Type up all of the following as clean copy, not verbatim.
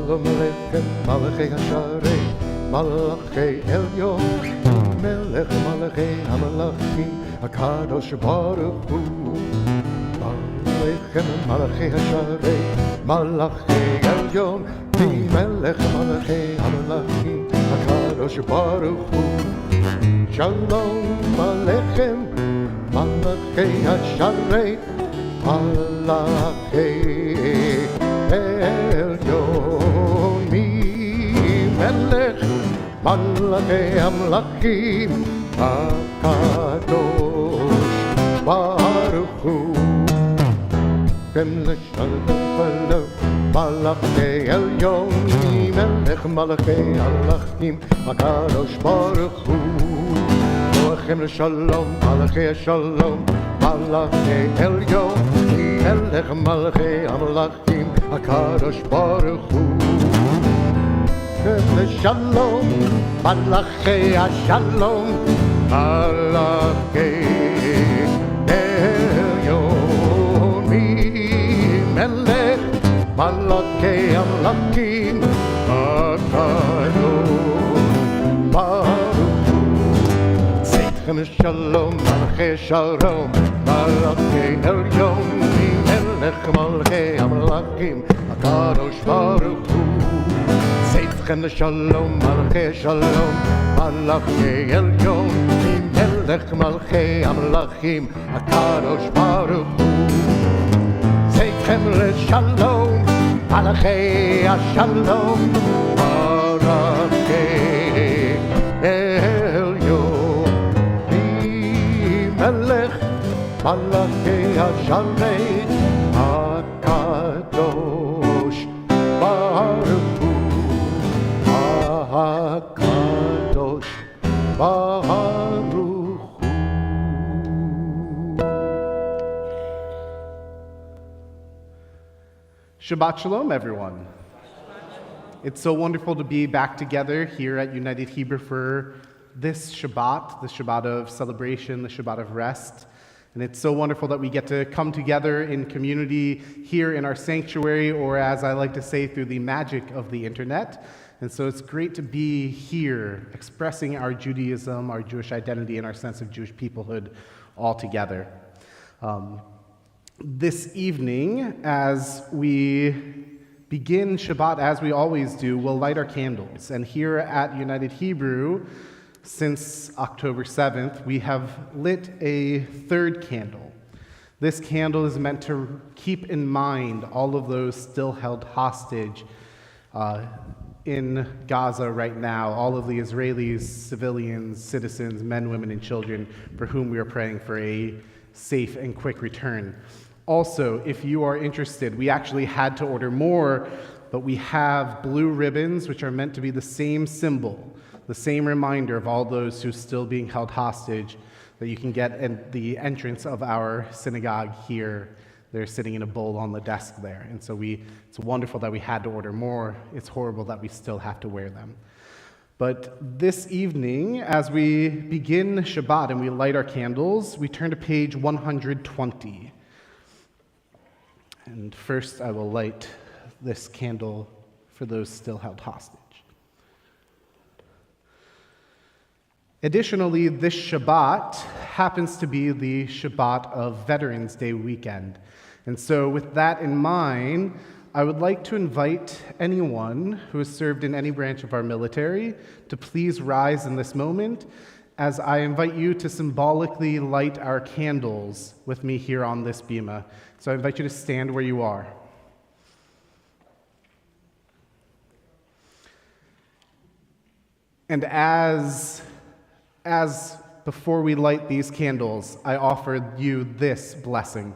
Shalom Aleichem, Malachei Hasharei, Malachei Elyon, Melech Malachei HaMalachim, HaKadosh Baruch Hu. Aleichem, Malachei Hasharei, Malachei Elyon, Melech Malachei HaMalachim, HaKadosh Baruch Hu. Shalom Aleichem, Malachei Hasharei, Malachei Elyon, Melech Malachei HaMalachim, HaKadosh Baruch Hu. Malachei Elyon, Melech Malachei HaMalachim, HaKadosh Baruch Hu. Lochem Shalom, Malachei Shalom, Malachei Elyon, Melech Malachei HaMalachim, HaKadosh Baruch Hu. Shalom, Malachei Shalom, Malachei Elyon, Melech Malachei HaMalachim, HaKadosh Baruch Hu. Seichem Shalom, Malachei Shalom, Malachei Elyon, Melech Malachei HaMalachim, HaKadosh Baruch Hu. Seichem Shalom, Malachei Shalom, Malachei Elyon, Melech Malachei HaMalachim, HaKadosh Baruch Hu. Seichem Shalom, Malachei Shalom, Malachei Elyon, Melech Malachei Hasharei, HaKadosh Baruch Hu, HaKadosh Baruch Hu. Shabbat Shalom, everyone. It's so wonderful to be back together here at United Hebrew for this Shabbat, the Shabbat of celebration, the Shabbat of rest. And it's so wonderful that we get to come together in community here in our sanctuary, or as I like to say, through the magic of the internet. And so it's great to be here expressing our Judaism, our Jewish identity, and our sense of Jewish peoplehood all together. This evening, as we begin Shabbat, as we always do, we'll light our candles. And here at United Hebrew, since October 7th, we have lit a third candle. This candle is meant to keep in mind all of those still held hostage in Gaza right now, all of the Israelis, civilians, citizens, men, women, and children for whom we are praying for a safe and quick return. Also, if you are interested, we actually had to order more, but we have blue ribbons, which are meant to be the same symbol, the same reminder of all those who are still being held hostage, that you can get at the entrance of our synagogue here. They're sitting in a bowl on the desk there. And so it's wonderful that we had to order more. It's horrible that we still have to wear them. But this evening, as we begin Shabbat and we light our candles, we turn to page 120. And first, I will light this candle for those still held hostage. Additionally, this Shabbat happens to be the Shabbat of Veterans Day weekend. And so with that in mind, I would like to invite anyone who has served in any branch of our military to please rise in this moment as I invite you to symbolically light our candles with me here on this bima. So I invite you to stand where you are. And as before we light these candles, I offer you this blessing.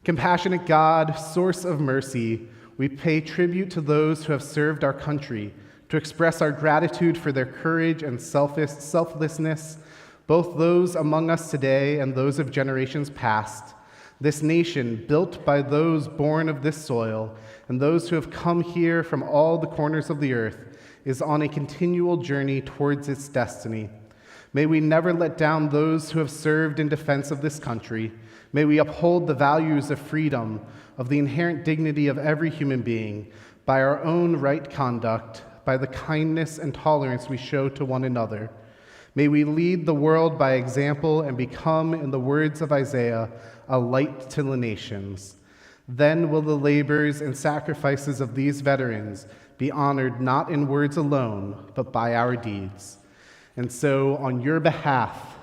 Compassionate God, source of mercy, we pay tribute to those who have served our country, to express our gratitude for their courage and selflessness, both those among us today and those of generations past. This nation, built by those born of this soil and those who have come here from all the corners of the earth, is on a continual journey towards its destiny. May we never let down those who have served in defense of this country. May we uphold the values of freedom, of the inherent dignity of every human being, by our own right conduct, by the kindness and tolerance we show to one another. May we lead the world by example and become, in the words of Isaiah, a light to the nations. Then will the labors and sacrifices of these veterans be honored not in words alone, but by our deeds. And so, on your behalf,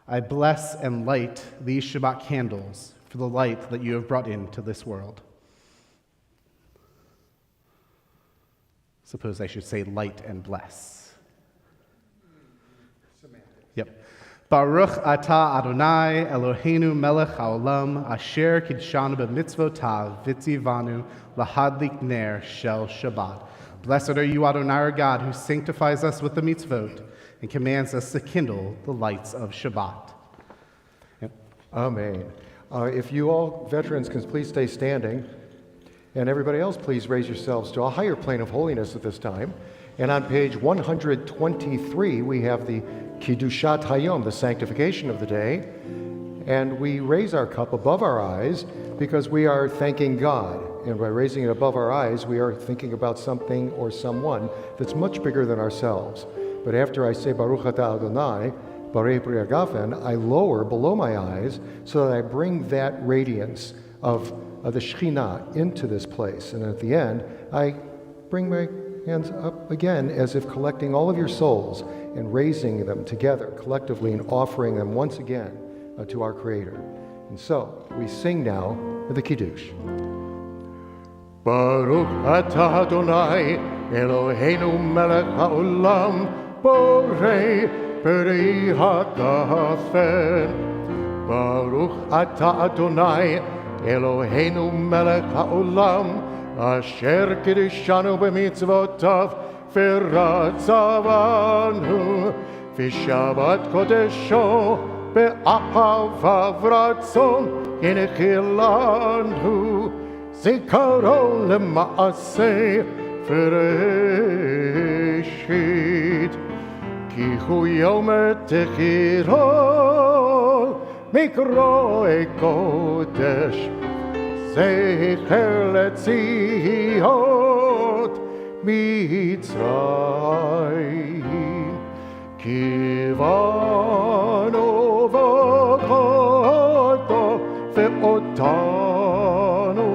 I bless and light these Shabbat candles for the light that you have brought into this world. Suppose I should say light and bless. Yep. Baruch atah Adonai Eloheinu melech haolam asher kidshanu b'mitzvotav v'tzivanu lahadlik ner shel Shabbat. Blessed are you, Adonai our God, who sanctifies us with the mitzvot and commands us to kindle the lights of Shabbat. Amen. If you all veterans can please stay standing, and everybody else please raise yourselves to a higher plane of holiness at this time. And on page 123, we have the Kiddushat Hayom, the sanctification of the day. And we raise our cup above our eyes because we are thanking God. And by raising it above our eyes, we are thinking about something or someone that's much bigger than ourselves. But after I say Baruch atah Adonai, Barei Pri Hagafen, I lower below my eyes so that I bring that radiance of the Shekhinah into this place. And at the end, I bring my hands up again as if collecting all of your souls and raising them together collectively and offering them once again to our Creator. And so we sing now the Kiddush. Baruch atah Adonai Eloheinu melech haolam borei peri hagafen. Baruch atah Adonai Eloheinu melech haolam asher kiddushanu b'mitzvotav v'ratzavanu v'shabbat kodesho be'ahavav ratzon hinechilanu zikaron lema'aseh v'reshit ki hu yom techiro mikroe kodesh zecher letziot mitzrayim kivano v'koto ve'otanu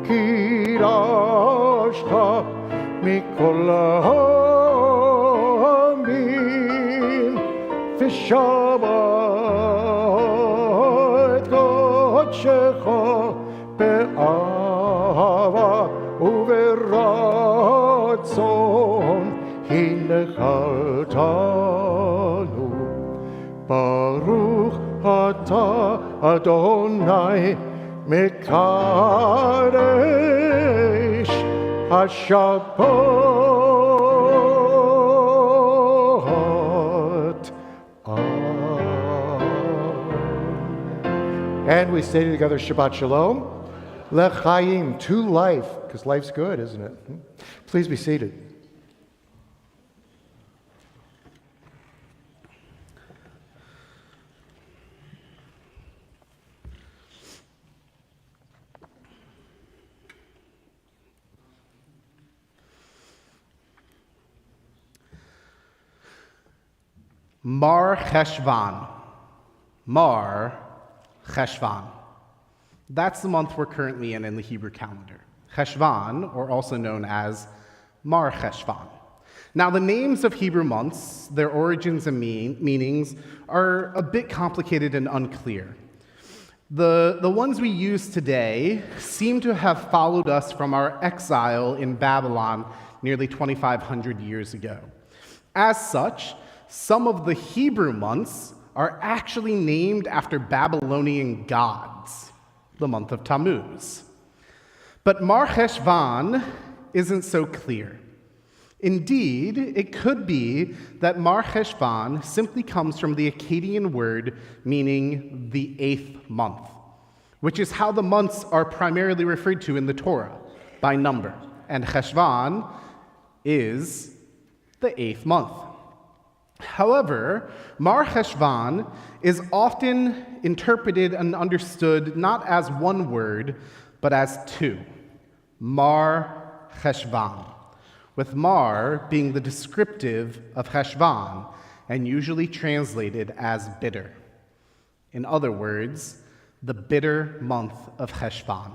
kirashta mikol ha'amim v'shabbat kodshecha be'ava u'veratzon hinechaltanu. Baruch atah Adonai mekadesh haShabbat. And we say together Shabbat Shalom. L'chaim, to life, because life's good, isn't it? Please be seated. Mar Cheshvan. Mar Cheshvan. That's the month we're currently in the Hebrew calendar. Cheshvan, or also known as Mar Cheshvan. Now, the names of Hebrew months, their origins and meanings, are a bit complicated and unclear. The ones we use today seem to have followed us from our exile in Babylon nearly 2,500 years ago. As such, some of the Hebrew months are actually named after Babylonian gods, the month of Tammuz. But Mar Cheshvan isn't so clear. Indeed, it could be that Mar Cheshvan simply comes from the Akkadian word meaning the 8th month, which is how the months are primarily referred to in the Torah, by number. And Cheshvan is the 8th month. However, Mar Cheshvan is often interpreted and understood not as one word, but as two. Mar Cheshvan, with Mar being the descriptive of Cheshvan and usually translated as bitter. In other words, the bitter month of Cheshvan.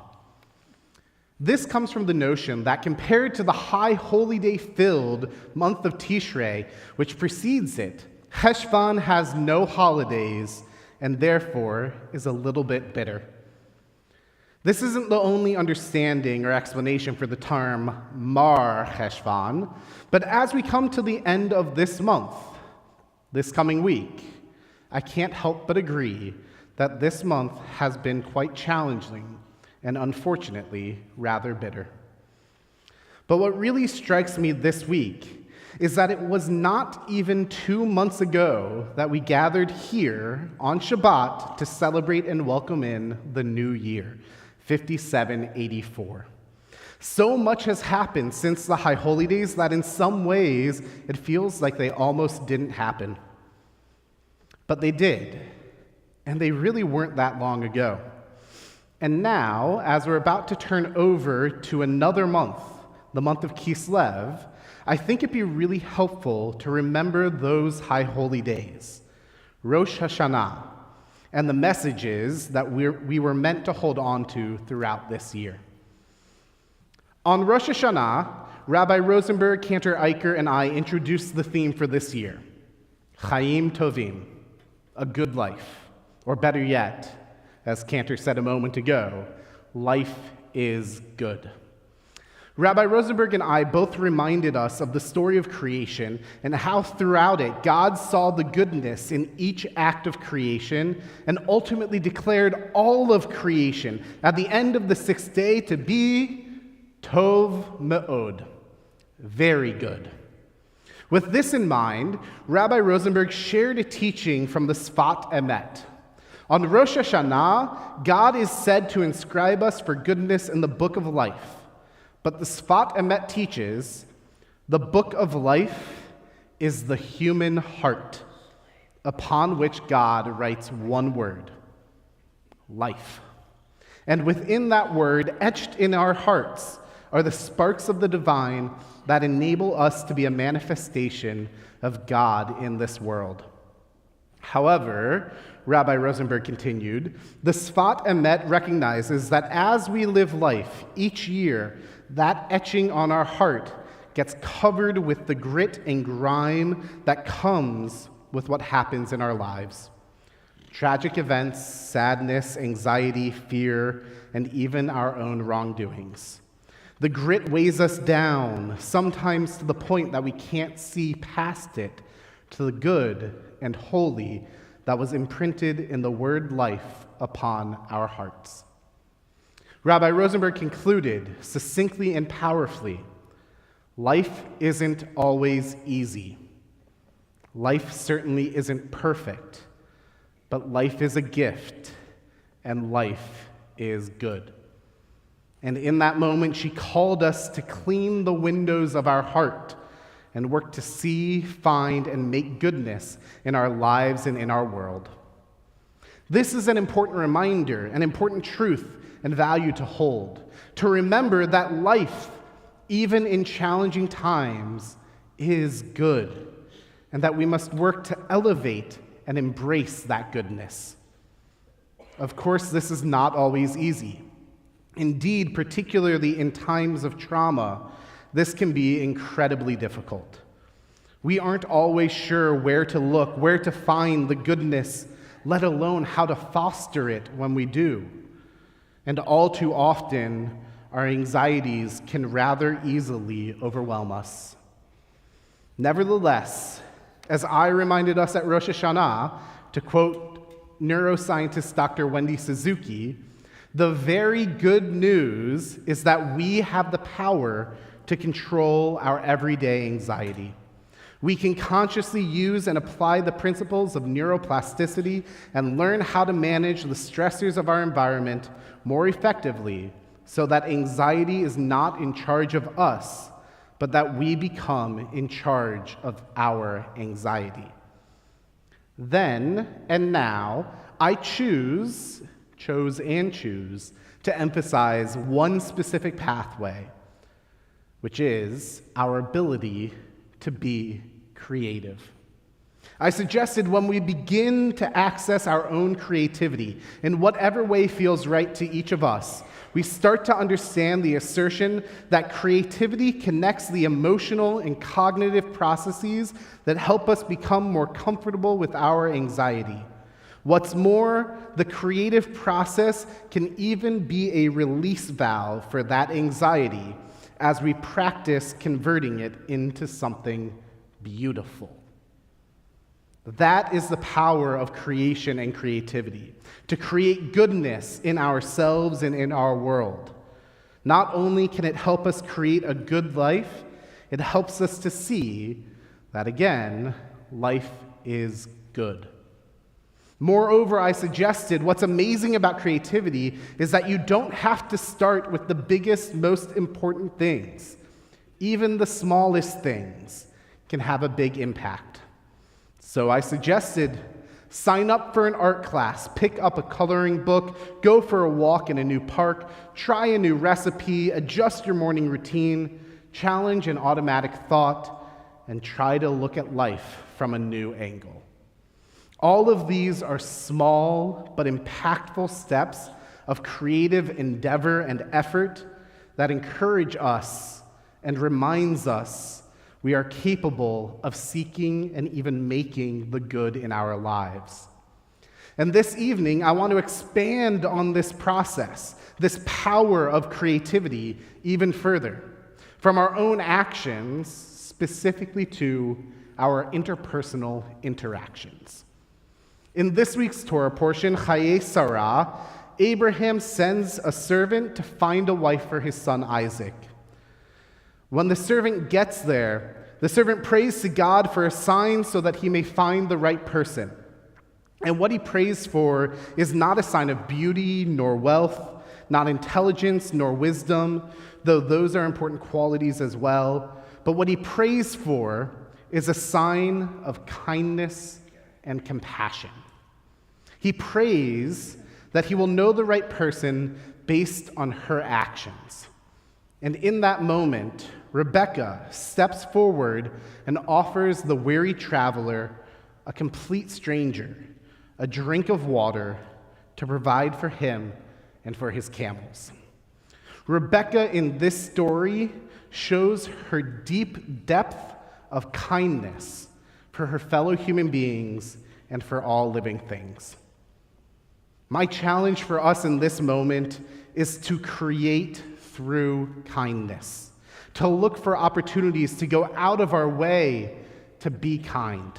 This comes from the notion that compared to the high holy day-filled month of Tishrei, which precedes it, Cheshvan has no holidays and therefore is a little bit bitter. This isn't the only understanding or explanation for the term Mar Cheshvan, but as we come to the end of this month, this coming week, I can't help but agree that this month has been quite challenging and unfortunately rather bitter. But what really strikes me this week is that it was not even 2 months ago that we gathered here on Shabbat to celebrate and welcome in the new year, 5784. So much has happened since the High Holy Days that in some ways it feels like they almost didn't happen. But they did, and they really weren't that long ago. And now, as we're about to turn over to another month, the month of Kislev, I think it'd be really helpful to remember those High Holy Days, Rosh Hashanah, and the messages that we were meant to hold on to throughout this year. On Rosh Hashanah, Rabbi Rosenberg, Cantor Eicher, and I introduced the theme for this year, Chaim Tovim, a good life, or better yet, as Cantor said a moment ago, life is good. Rabbi Rosenberg and I both reminded us of the story of creation and how throughout it God saw the goodness in each act of creation and ultimately declared all of creation at the end of the 6th day to be Tov Me'od, very good. With this in mind, Rabbi Rosenberg shared a teaching from the Sfat Emet. On Rosh Hashanah, God is said to inscribe us for goodness in the book of life. But the Sfat Emet teaches the book of life is the human heart, upon which God writes one word, life. And within that word, etched in our hearts, are the sparks of the divine that enable us to be a manifestation of God in this world. However, Rabbi Rosenberg continued, the Sfat Emet recognizes that as we live life each year, that etching on our heart gets covered with the grit and grime that comes with what happens in our lives. Tragic events, sadness, anxiety, fear, and even our own wrongdoings. The grit weighs us down, sometimes to the point that we can't see past it, to the good and holy that was imprinted in the word life upon our hearts. Rabbi Rosenberg concluded succinctly and powerfully, life isn't always easy. Life certainly isn't perfect, but life is a gift, and life is good. And in that moment, she called us to clean the windows of our heart and work to see, find, and make goodness in our lives and in our world. This is an important reminder, an important truth and value to hold, to remember that life, even in challenging times, is good, and that we must work to elevate and embrace that goodness. Of course, this is not always easy. Indeed, particularly in times of trauma, this can be incredibly difficult. We aren't always sure where to look, where to find the goodness, let alone how to foster it when we do. And all too often, our anxieties can rather easily overwhelm us. Nevertheless, as I reminded us at Rosh Hashanah, to quote neuroscientist Dr. Wendy Suzuki, the very good news is that we have the power to control our everyday anxiety. We can consciously use and apply the principles of neuroplasticity and learn how to manage the stressors of our environment more effectively so that anxiety is not in charge of us, but that we become in charge of our anxiety. Then and now, I chose to emphasize one specific pathway, which is our ability to be creative. I suggested when we begin to access our own creativity in whatever way feels right to each of us, we start to understand the assertion that creativity connects the emotional and cognitive processes that help us become more comfortable with our anxiety. What's more, the creative process can even be a release valve for that anxiety as we practice converting it into something beautiful. That is the power of creation and creativity, to create goodness in ourselves and in our world. Not only can it help us create a good life, it helps us to see that, again, life is good. Moreover, I suggested what's amazing about creativity is that you don't have to start with the biggest, most important things. Even the smallest things can have a big impact. So I suggested sign up for an art class, pick up a coloring book, go for a walk in a new park, try a new recipe, adjust your morning routine, challenge an automatic thought, and try to look at life from a new angle. All of these are small but impactful steps of creative endeavor and effort that encourage us and reminds us we are capable of seeking and even making the good in our lives. And this evening, I want to expand on this process, this power of creativity, even further, from our own actions, specifically to our interpersonal interactions. In this week's Torah portion, Chaye Sarah, Abraham sends a servant to find a wife for his son Isaac. When the servant gets there, the servant prays to God for a sign so that he may find the right person. And what he prays for is not a sign of beauty nor wealth, not intelligence nor wisdom, though those are important qualities as well. But what he prays for is a sign of kindness and compassion. He prays that he will know the right person based on her actions. And in that moment, Rebecca steps forward and offers the weary traveler, a complete stranger, a drink of water to provide for him and for his camels. Rebecca in this story shows her deep depth of kindness for her fellow human beings and for all living things. My challenge for us in this moment is to create through kindness, to look for opportunities to go out of our way to be kind,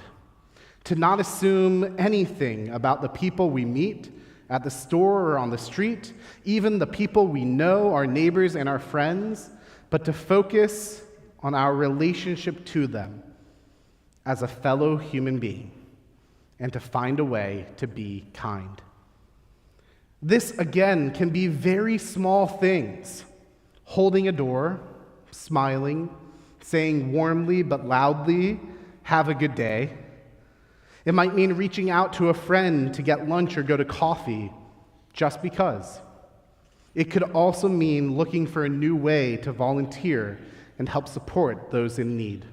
to not assume anything about the people we meet at the store or on the street, even the people we know, our neighbors and our friends, but to focus on our relationship to them as a fellow human being and to find a way to be kind. This, again, can be very small things. Holding a door, smiling, saying warmly but loudly, "Have a good day." It might mean reaching out to a friend to get lunch or go to coffee, just because. It could also mean looking for a new way to volunteer and help support those in need.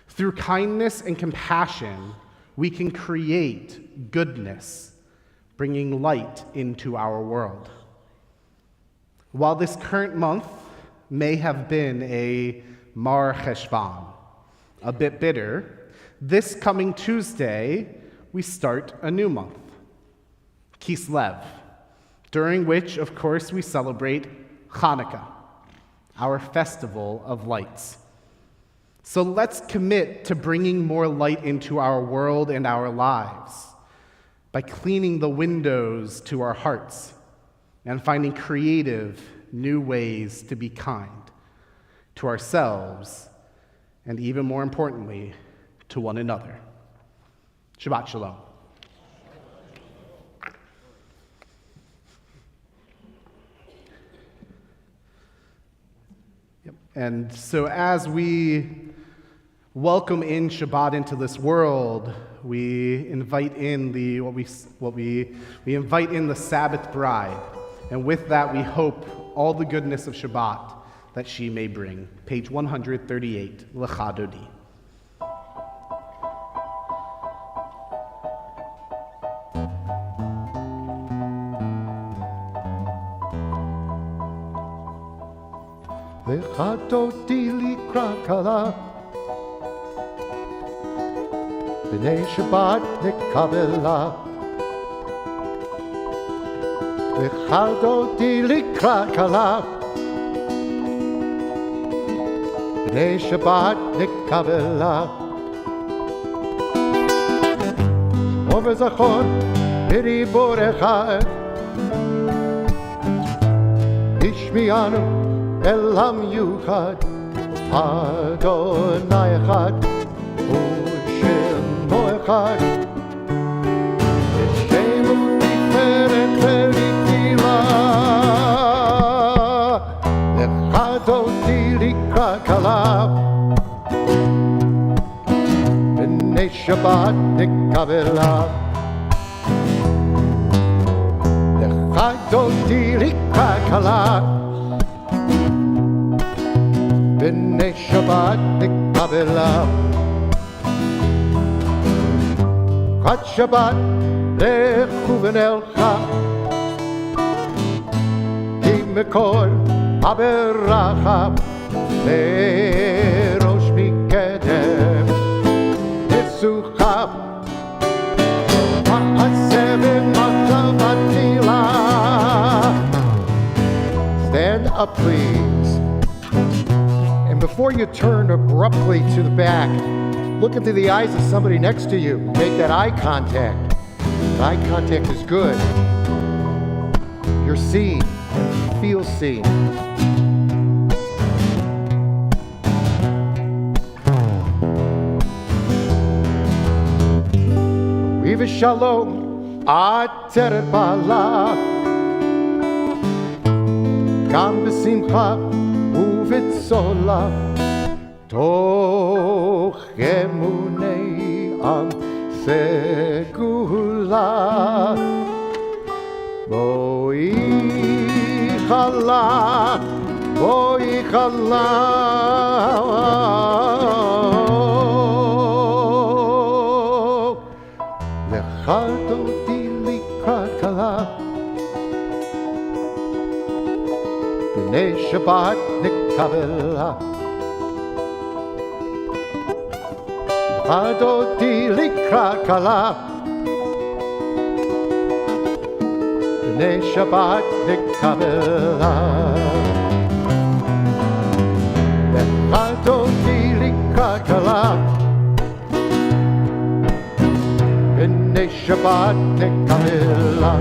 Through kindness and compassion, we can create goodness, bringing light into our world. While this current month may have been a Mar Cheshvan, a bit bitter, this coming Tuesday, we start a new month, Kislev, during which, of course, we celebrate Hanukkah, our festival of lights. So let's commit to bringing more light into our world and our lives by cleaning the windows to our hearts and finding creative, new ways to be kind to ourselves and, even more importantly, to one another. Shabbat Shalom. Yep. And so as we welcome in Shabbat into this world, we invite in we invite in the Sabbath bride. And with that, we hope all the goodness of Shabbat that she may bring. Page 138, Lecha Dodi. Lecha dodi likra kala B'nei Shabbat nikabela Lecha dodi likra kala B'nei Shabbat nikabela Over zachor biri borechad Ishmianu Elam Yuchad, Adonai Echad, U'Shemo Echad, Shemu Tiferet Ve'Tila, Echad Oti Likra Kala, B'nei Shabbat Nikabela, Echad Oti Likra Kala, B'nei Shabbat nikabela Chad Shabbat lechu v'nelcha Ki mekol haberacha Lerosh mikedem Nisucha Ha'aseh v'machav atila Stand up, please. Before you turn abruptly to the back, look into the eyes of somebody next to you. Make that eye contact. Eye contact is good. You're seen and feel seen. Riva Shalom, Ateret Bala, Gam B'Simcha, Uvitzola, Toch Emunei Am Segula, Boi Chala, Lecha Dodi Likra Kala, B'nei Shabbat nikabela Lecha dodi likra kala B'nei Shabbat nikabela Lecha dodi likra kala B'nei Shabbat nikabela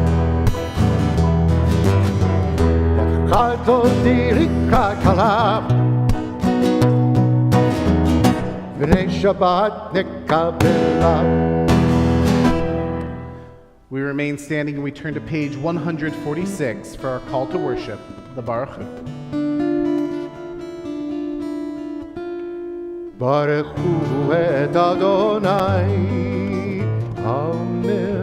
Chadodi Likra Kala B'nei Shabbat Nikabela. We remain standing and we turn to page 146 for our call to worship, the Baruch Hu. Baruch Hu et Adonai Amevorach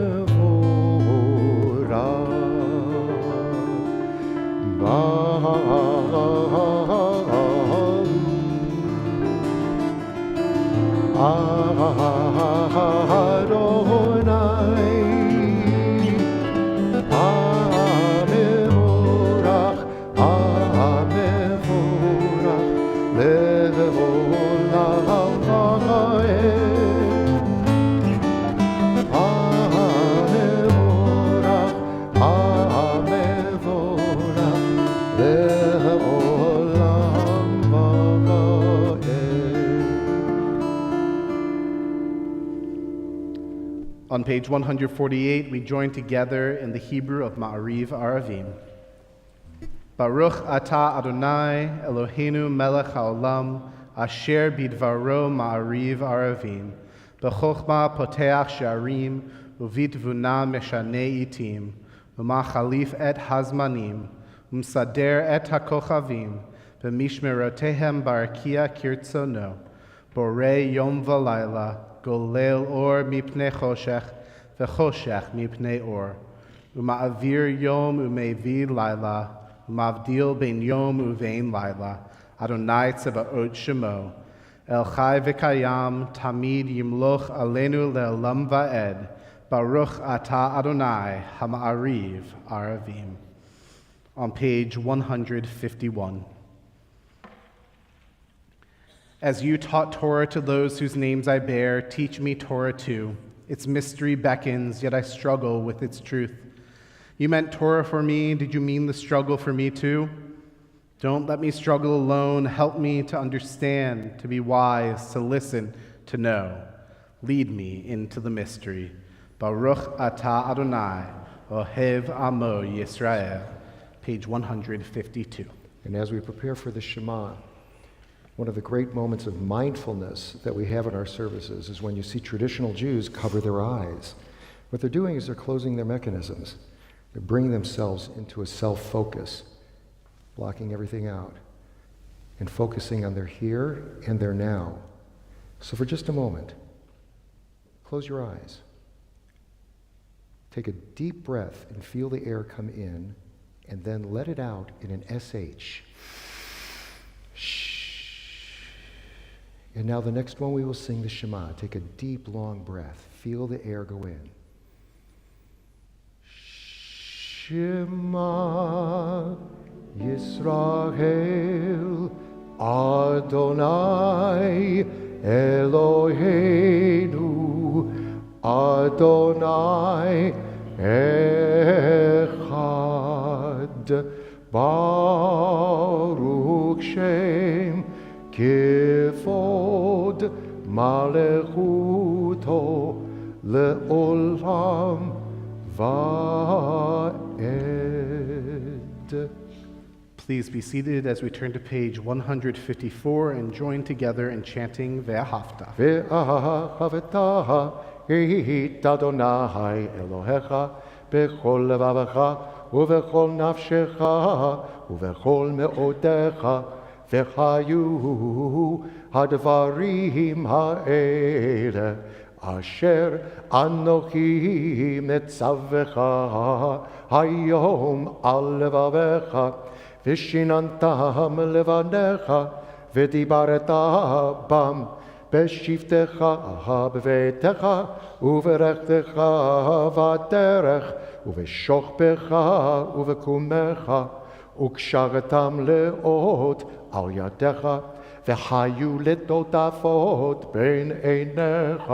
On page 148, we join together in the Hebrew of Ma'ariv Aravim. Baruch atah Adonai Eloheinu melech haolam asher bidvaro Ma'ariv Aravim b'chochma poteach sharim uvitvuna meshanei itim umachalif et hazmanim umsader et hakochavim b'mishmerotehem barakia kirtzono borei yom v'layla Golel or mipnei choshech, v'choshech mipnei or. Uma'avir yom umevi laila, umavdil ben yom uvein laila. Adonai Tzebaot Shemo, El Chai V'Kayam, Tamid Yimloch Aleinu Le'olam Va'ed, Baruch Atah Adonai, Hama'ariv Aravim. On page 151. As you taught Torah to those whose names I bear, teach me Torah too. Its mystery beckons, yet I struggle with its truth. You meant Torah for me, did you mean the struggle for me too? Don't let me struggle alone. Help me to understand, to be wise, to listen, to know. Lead me into the mystery. Baruch Atah Adonai, Ohev Amo Yisrael. Page 152. And as we prepare for the Shema, one of the great moments of mindfulness that we have in our services is when you see traditional Jews cover their eyes. What they're doing is they're closing their mechanisms. They're bringing themselves into a self-focus, blocking everything out, and focusing on their here and their now. So for just a moment, close your eyes. Take a deep breath and feel the air come in, and then let it out in an SH. Shh. And now the next one we will sing the Shema. Take a deep, long breath. Feel the air go in. Shema Yisrael Adonai Eloheinu Adonai Echad Baruch Shem Kivod Malechuto Le'olam Va'ed. Please be seated as we turn to page 154 and join together in chanting Ve'ahavta. Ve'ahavta Hit Adonai Elohecha Bechol levavecha uvechol nafshecha uvechol me'odecha v'chayu hadvarim ha'ele asher anochi metzavecha hayom al levavecha v'shinantam levanecha v'dibareta bam בשבתך בביתך וברכתך בדרך ובשוכבך ובקומך וקשרתם לאות על ידך וחיו לטוטפות בין עיניך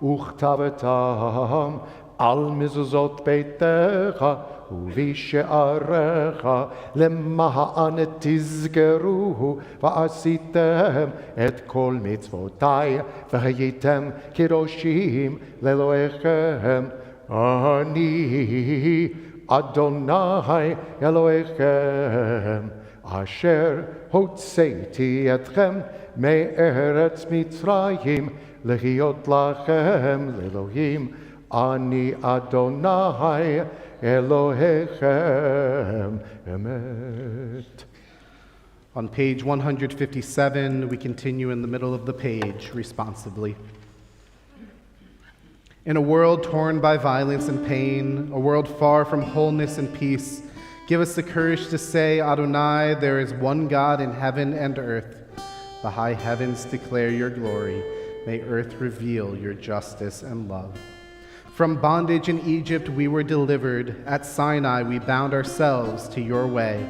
וכתבתם על מזוזות ביתך ובשעריך למען תזכרו ועשיתם את כל מצוותי והייתם קדושים לאלוהיכם אני אדוני אלוהיכם אשר הוצאתי אתכם מארץ מצרים להיות לכם לאלוהים אני אדוני Elohechem Emet. On page 157, we continue in the middle of the page responsively. In a world torn by violence and pain, a world far from wholeness and peace, give us the courage to say, Adonai, there is one God in heaven and earth. The high heavens declare your glory. May earth reveal your justice and love. From bondage in Egypt we were delivered. At Sinai we bound ourselves to your way.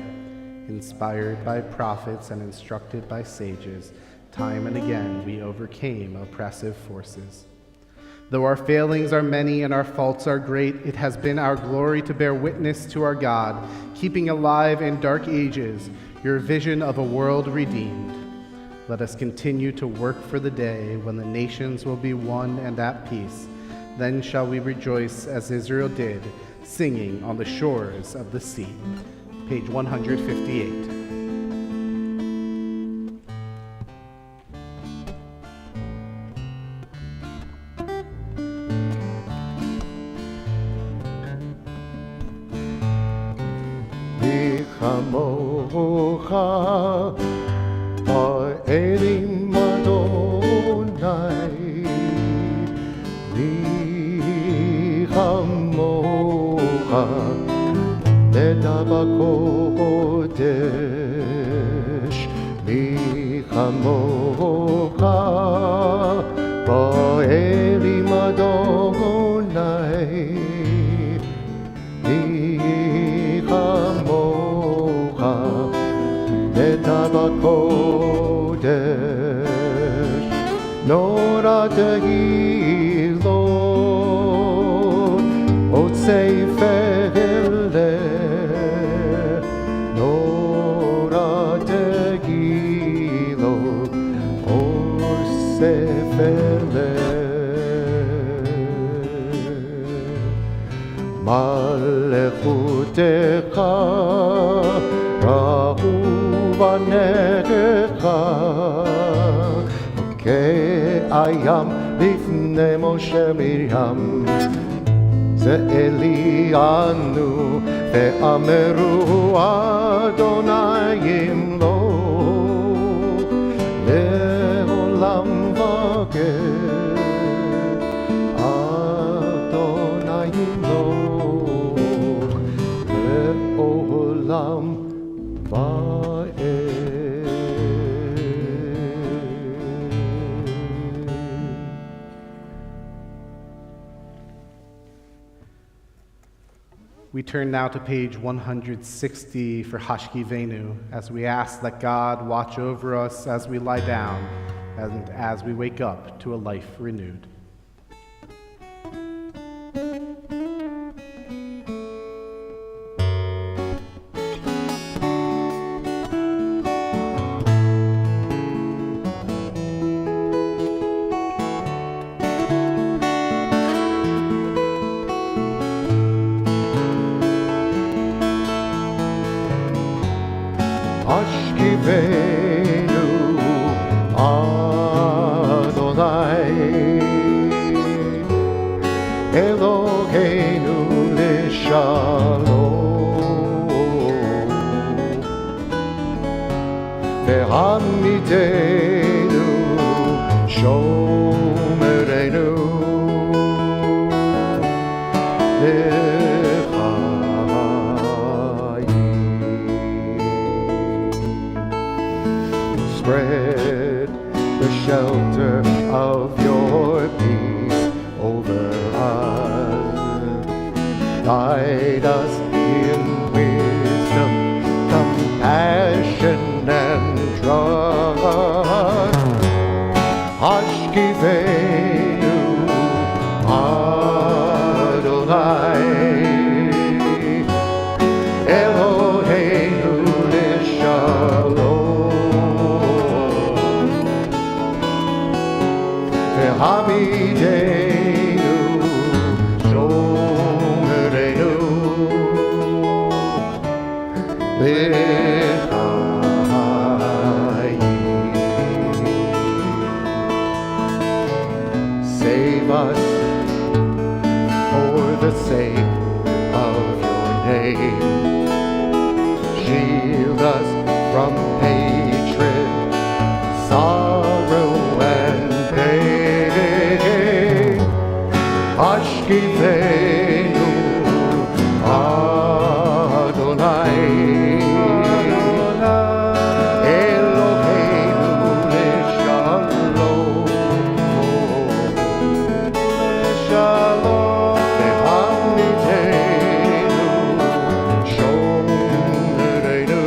Inspired by prophets and instructed by sages, time and again we overcame oppressive forces. Though our failings are many and our faults are great, it has been our glory to bear witness to our God, keeping alive in dark ages your vision of a world redeemed. Let us continue to work for the day when the nations will be one and at peace. Then shall we rejoice as Israel did, singing on the shores of the sea. Page 158. Bichamocha ha'elim Adonai Bichamocha neda b'kodesh Nora Degilo, Otsei Fehele, Nora Degilo, Otsei Fehele, Malechutecha, Rahuvanecha, Ayam lifnei Moshe Miriam Ze'elianu ve'ameru Adonayim lo le'olam va'ed Adonayim lo le'olam va'ed. We turn now to page 160 for Hashkivenu, as we ask that God watch over us as we lie down and as we wake up to a life renewed. Hashkivenu Adonai Eloheinu l'shalom Ve'hamidenu shomerenu Spread the shelter of your peace over us. Guide us in wisdom, compassion, and trust. Hashkivenu Adonai Eloheinu l'shalom Hamidenu, Shomerenu, L'chaim. Save us for the sake of your name. Shield us from hatred, sorrow, and pain. Hashkivenu Adonai Eloheinu l'shalom Ve'hamidenu shomerenu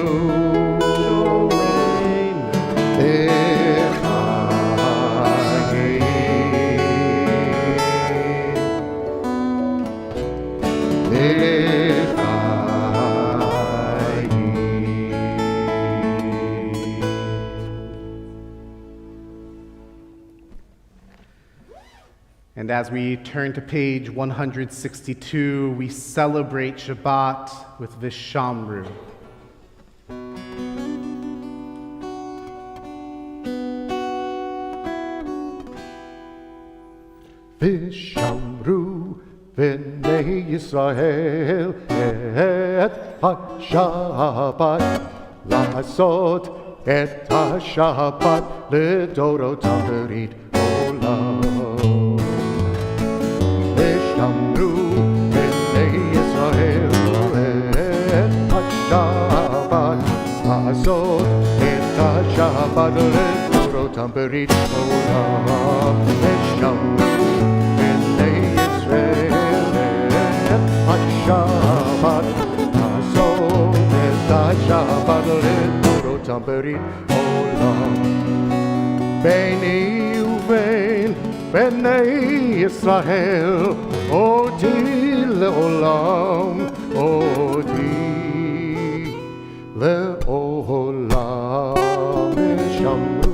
And as we turn to page 162, we celebrate Shabbat with Vishamru. Vishamru B'nei Yisrael et ha-Shabbat La'asot et ha-Shabbat L'dorotam berit olam Vishamru B'nei Yisrael et ha-Shabbat La'asot et ha-Shabbat L'dorotam berit olam Vishamru Shabbat, Asot et Shabbat L'dorotam berit olam. Beini uveini בני ישראל, אותי לעולם, אותי לעולם ישמרו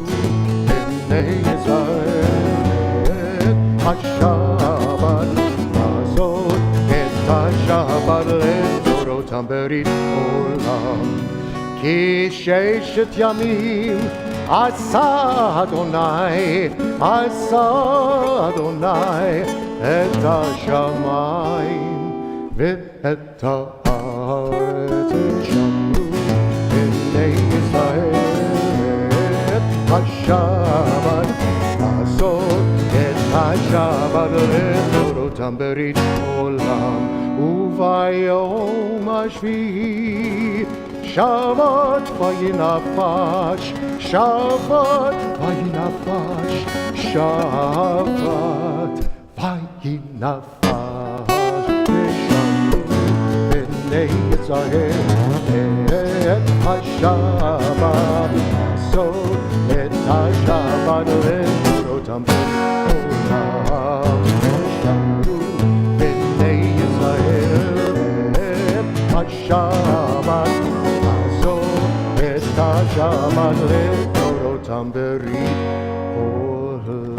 בני ישראל. השבת הזאת, את השבת לדורותם ברית עולם. כי ששת ימים עשה אדוני, את השמיים ואת הארץ ישמרו בני ישראל. השבת הזאת, את השבת לדורותם ברית עולם. וביום השביעי שבת וינפש, שבת וינפש, שבת וינפש. ושמרו בני ישראל את השבת הזאת, את השבת לדורותם בעולם. ושמרו בני ישראל את השבת השבת לדורותם ברית עולם.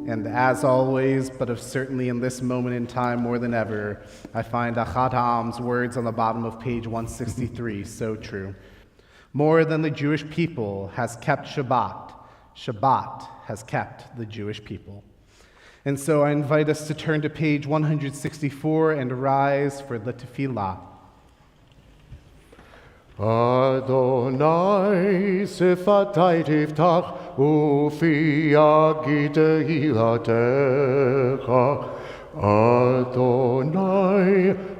And as always, but certainly in this moment in time more than ever, I find Achad Ha'am's words on the bottom of page 163 so true. More than the Jewish people has kept Shabbat, Shabbat has kept the Jewish people. And so I invite us to turn to page 164 and rise for the tefillah. Adonai sifatai tiftach ufi yagid hilatecha. Adonai,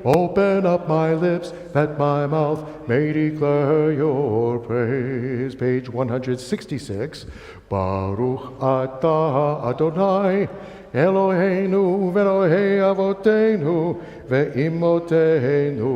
open up my lips that my mouth may declare your praise. Page 166. Baruch atah Adonai Eloheinu ve'Elohei avotenu ve'imotenu,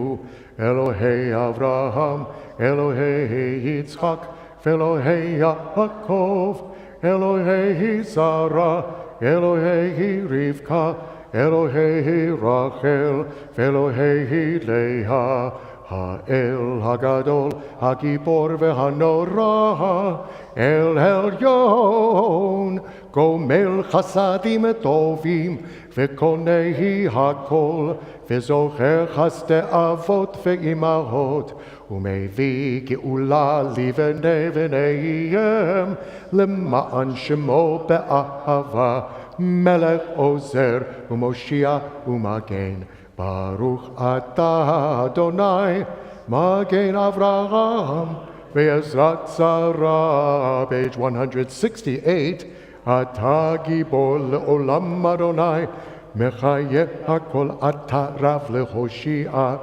Elohei Avraham, Elohei Yitzchak, ve'Elohei Yaakov, Elohei Sarah, Elohei Rivka, Elohei Rachel, ve'Elohei Leah, Ha'el Hagadol, Hagibor ve'Hanorah, El Elyon, Gomel Chasadim Tovim, Ve'konei Hakol, Ve'zocher Chaste Avot Ve'imahot, Umevi Geula Livnei V'neihem, Lema'an Shemo Be'ahava, Melech Ozer, Umoshia Umagen, Baruch Atah Adonai, Magen Avraham, Ve'ezrat Sarah, page 168, Ata Gibor le'olam Adonai, Mechayeh hakol ata rav lehoshia,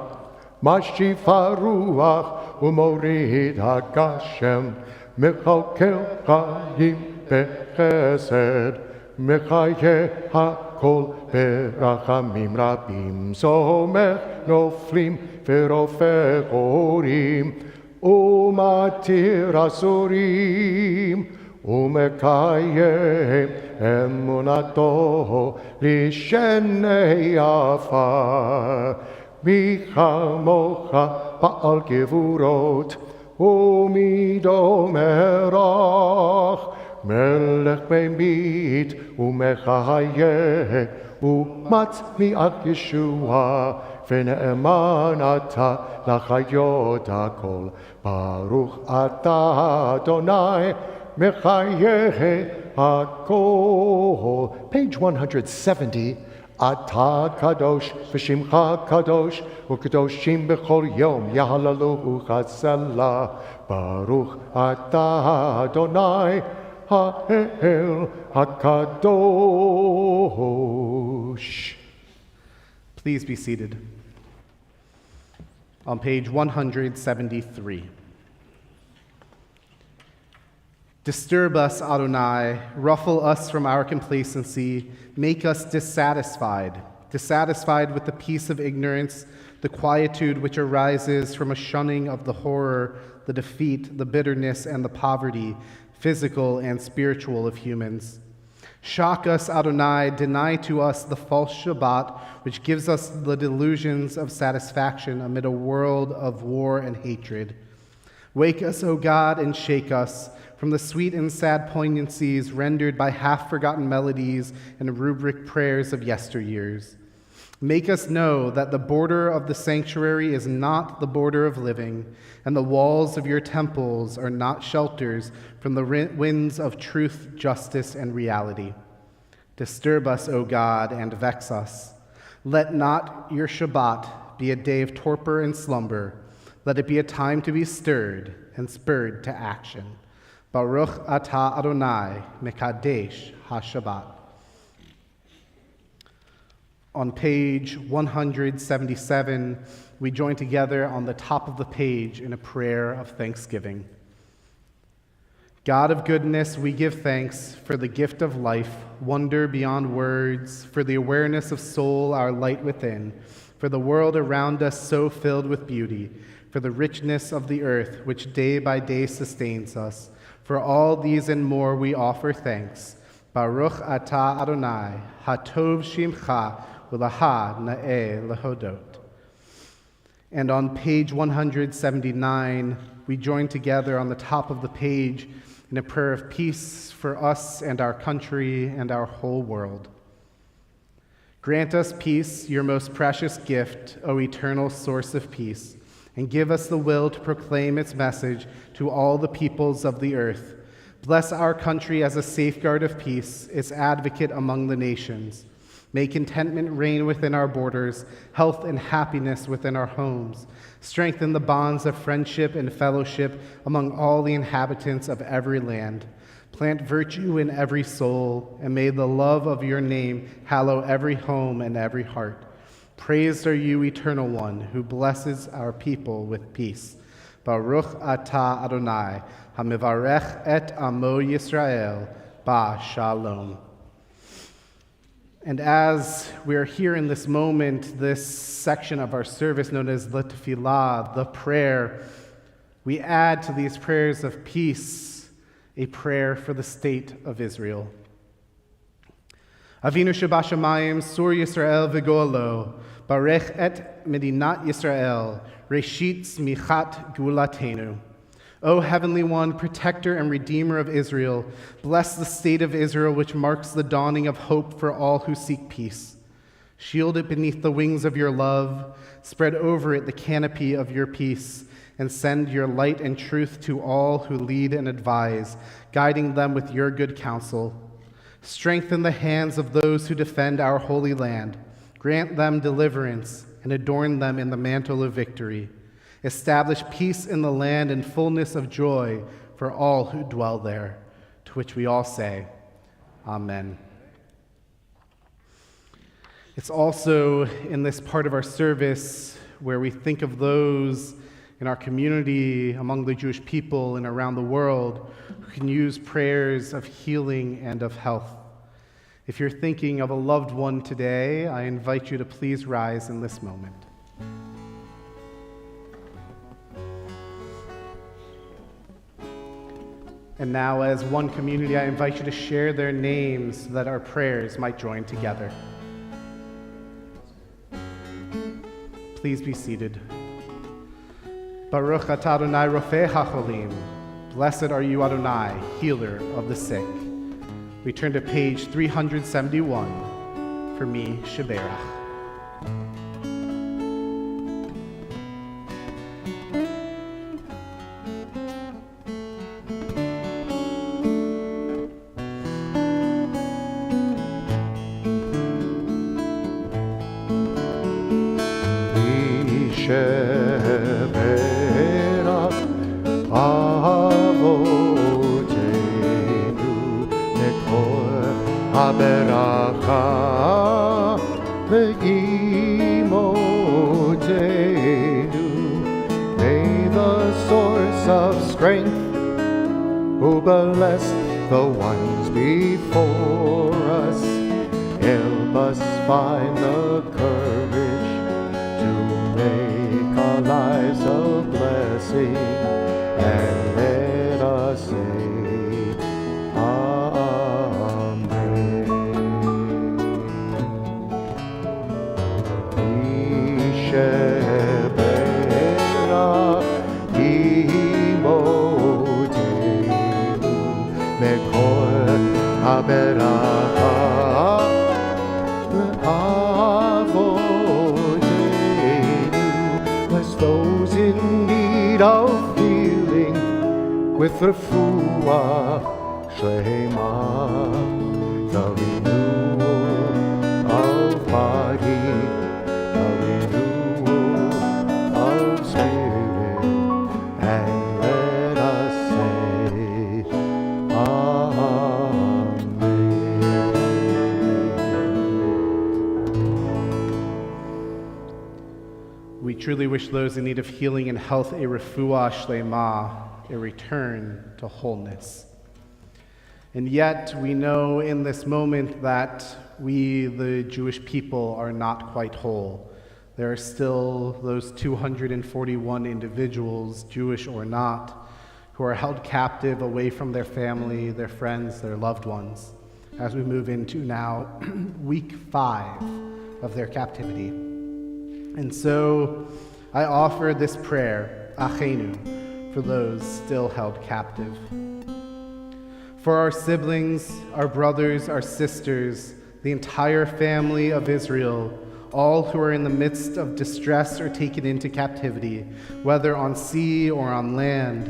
Mashifa ruach umorid hagashem, Mechalkel chayim bechesed, Mechayeh hakol berachamim rabim, Somech noflim ve'rofech orim, Umatir asurim, Umekayem emunato lishenei afar, Michamocha ba'al gevurot, Umido merach, Melech memit, Umechayeh, Umatmi ad Yeshua, Ve'ne'eman ata lachayot hakol, Baruch ata Adonai, Mechayeh hakol. Page 170. Ata kadosh v'shimcha kadosh u'kadoshim b'chol yom yahalalu u'chazela. Baruch ata Adonai ha'el hakadosh. Please be seated. On page 173. Disturb us, Adonai, ruffle us from our complacency, make us dissatisfied with the peace of ignorance, the quietude which arises from a shunning of the horror, the defeat, the bitterness, and the poverty, physical and spiritual, of humans. Shock us, Adonai, deny to us the false Shabbat, which gives us the delusions of satisfaction amid a world of war and hatred. Wake us, O God, and shake us from the sweet and sad poignancies rendered by half-forgotten melodies and rubric prayers of yesteryears. Make us know that the border of the sanctuary is not the border of living, and the walls of your temples are not shelters from the winds of truth, justice, and reality. Disturb us, O God, and vex us. Let not your Shabbat be a day of torpor and slumber. Let it be a time to be stirred and spurred to action. Baruch atah Adonai mekadesh ha-Shabbat. On page 177, we join together on the top of the page in a prayer of thanksgiving. God of goodness, we give thanks for the gift of life, wonder beyond words, for the awareness of soul, our light within, for the world around us so filled with beauty, for the richness of the earth which day by day sustains us. For all these and more we offer thanks. Baruch atah Adonai, hatov shimcha, Ulaha na'eh lehodot. And on page 179, we join together on the top of the page in a prayer of peace for us and our country and our whole world. Grant us peace, your most precious gift, O eternal source of peace, and give us the will to proclaim its message to all the peoples of the earth. Bless our country as a safeguard of peace, its advocate among the nations. May contentment reign within our borders, health and happiness within our homes. Strengthen the bonds of friendship and fellowship among all the inhabitants of every land. Plant virtue in every soul, and may the love of your name hallow every home and every heart. Praised are you, Eternal One, who blesses our people with peace. Baruch atah Adonai, hamivarech et amo Yisrael, ba shalom. And as we're here in this moment, this section of our service known as the tefillah, the prayer, we add to these prayers of peace a prayer for the state of Israel. Avinu Shebashamayim, Sur Yisrael v'goalo, Barech et Medinat Yisrael, Reshit Smichat Gulatenu. O Heavenly One, protector and redeemer of Israel, bless the state of Israel, which marks the dawning of hope for all who seek peace. Shield it beneath the wings of your love, spread over it the canopy of your peace, and send your light and truth to all who lead and advise, guiding them with your good counsel. Strengthen the hands of those who defend our holy land. Grant them deliverance and adorn them in the mantle of victory. Establish peace in the land and fullness of joy for all who dwell there, to which we all say, Amen. It's also in this part of our service where we think of those in our community, among the Jewish people and around the world, who can use prayers of healing and of health. If you're thinking of a loved one today, I invite you to please rise in this moment. And now, as one community, I invite you to share their names so that our prayers might join together. Please be seated. Baruch atah Adonai Rofei HaCholim. Blessed are you, Adonai, healer of the sick. We turn to page 371 for me, Sheberach. Sheberach avotenu nekor haberacha ve'imotenu. May the source of strength who bless the ones before us help us find the courage to make sing, and let us say, Amen. Ishebera imotenu mekol haberacha le'avodenu. Bless those in need of healing with refuah shlema, the renewal of body, the renewal of spirit, and let us say, Amen. We truly wish those in need of healing and health a refuah shlema, a return to wholeness. And yet we know in this moment that we, the Jewish people, are not quite whole. There are still those 241 individuals, Jewish or not, who are held captive away from their family, their friends, their loved ones, as we move into now week 5 of their captivity. And so I offer this prayer, Achenu, for those still held captive. For our siblings, our brothers, our sisters, the entire family of Israel, all who are in the midst of distress or taken into captivity, whether on sea or on land,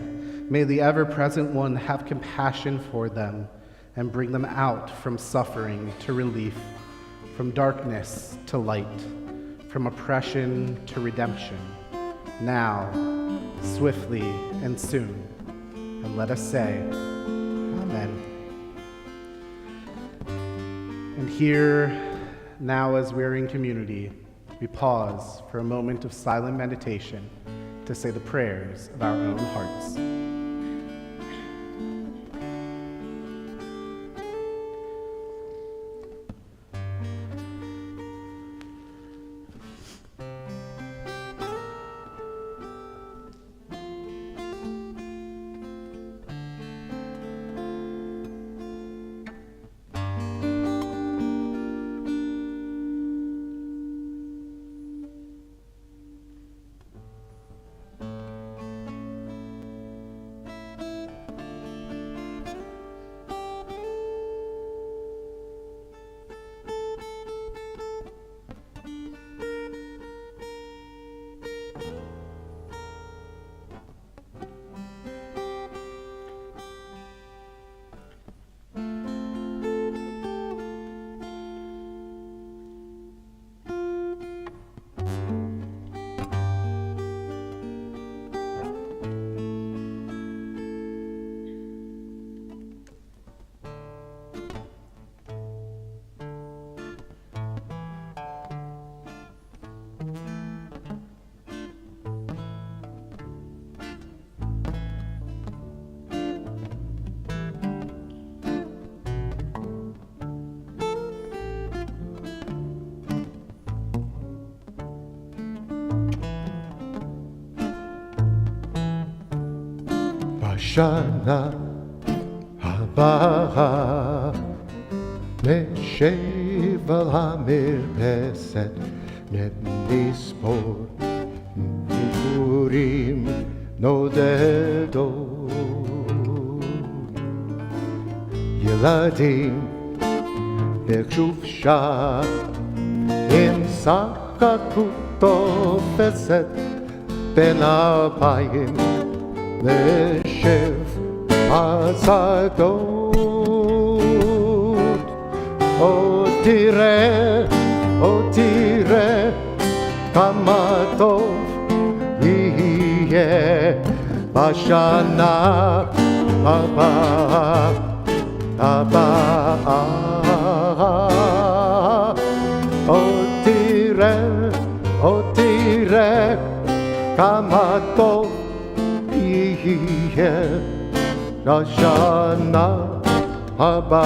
may the ever-present one have compassion for them and bring them out from suffering to relief, from darkness to light, from oppression to redemption, now, swiftly, and soon. And let us say, Amen. And here, now as we're in community, we pause for a moment of silent meditation to say the prayers of our own hearts. Shana haba nesheval hamirpeset nemispor nifurim nodedo Yeladim bekshuvsha im sakakutofeset benabayim Neshev Hazadot O tire Kama tov Yeh Bashana Haba O tire Kama tov Rashana Haba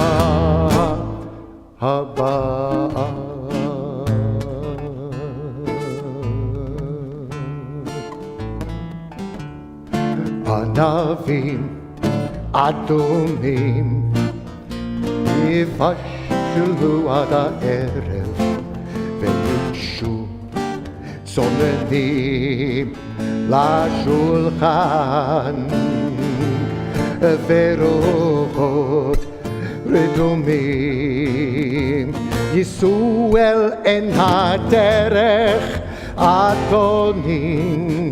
ענבים אדומים יבשלו עד הערב ויוגשו צוננים לשולחן ורוחות רדומים ייסעו אל עין הדרך אדונים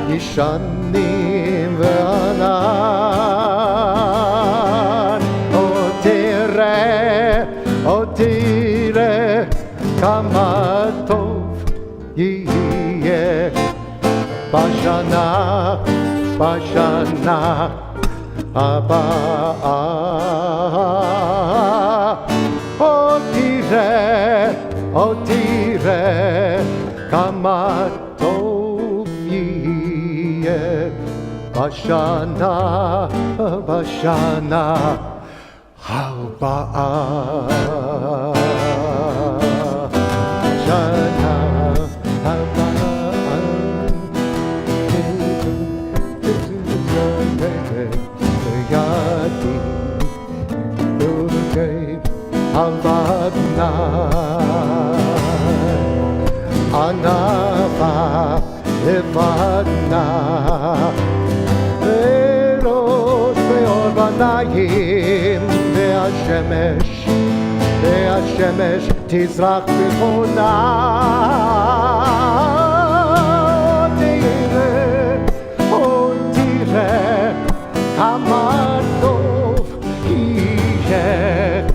ישנים וענן או תראה כמה טוב יהיה בשנה הבאה או תראה כמה טוב יהיה בשנה הבאה ענווה לבנה וראש ואור בניים והשמש תזרח בצפונה תראה כמה טוב יהיה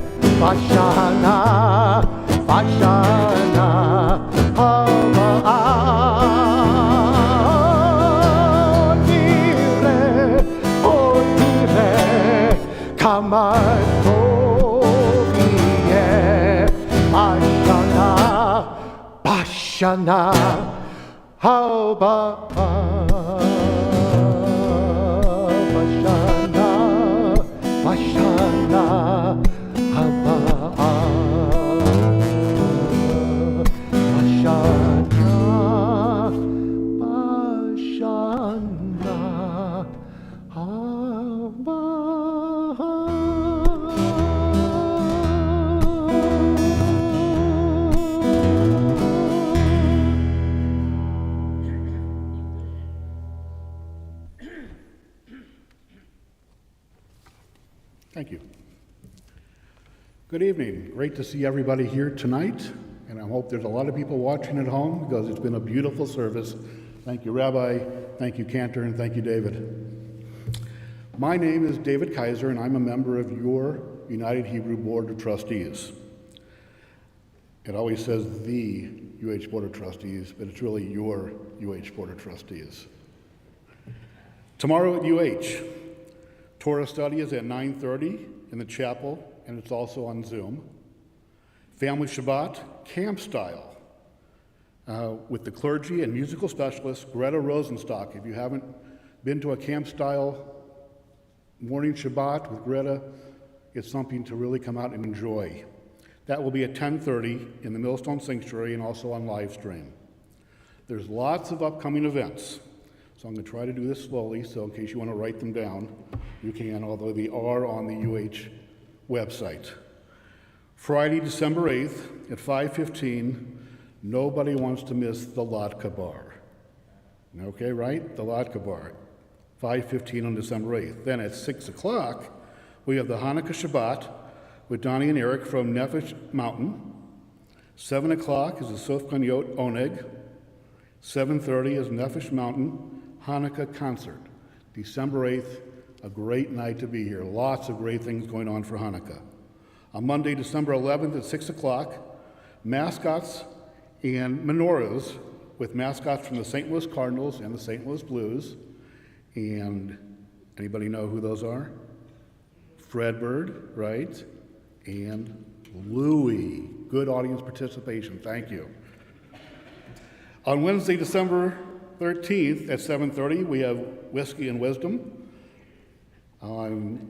בשנה הבאה תראה כמה טוב יהיה בשנה הבאה Thank you. Good evening. Great to see everybody here tonight, and I hope there's a lot of people watching at home because it's been a beautiful service. Thank you, Rabbi. Thank you, Cantor, and thank you, David. My name is David Kaiser, and I'm a member of your United Hebrew Board of Trustees. It always says the UH Board of Trustees, but it's really your UH Board of Trustees. Tomorrow at UH, Torah study is at 9:30 in the chapel, and it's also on Zoom. Family Shabbat, camp style, with the clergy and musical specialist Greta Rosenstock. If you haven't been to a camp style morning Shabbat with Greta, it's something to really come out and enjoy. That will be at 10:30 in the Millstone Sanctuary and also on live stream. There's lots of upcoming events. So I'm going to try to do this slowly, so in case you want to write them down, you can, although they are on the UH website. Friday, December 8th at 5:15, nobody wants to miss the Latke Bar. Okay, right? The Latke Bar, 5:15 on December 8th. Then at 6 o'clock, we have the Hanukkah Shabbat with Donnie and Eric from Nefesh Mountain. 7 o'clock is the Sofkan Yot Oneg. 7:30 is Nefesh Mountain Hanukkah concert. December 8th, a great night to be here. Lots of great things going on for Hanukkah. On Monday, December 11th at 6 o'clock, mascots and menorahs with mascots from the St. Louis Cardinals and the St. Louis Blues. And anybody know who those are? Fredbird, right? And Louie. Good audience participation. Thank you. On Wednesday, December 13th at 7:30, we have Whiskey and Wisdom.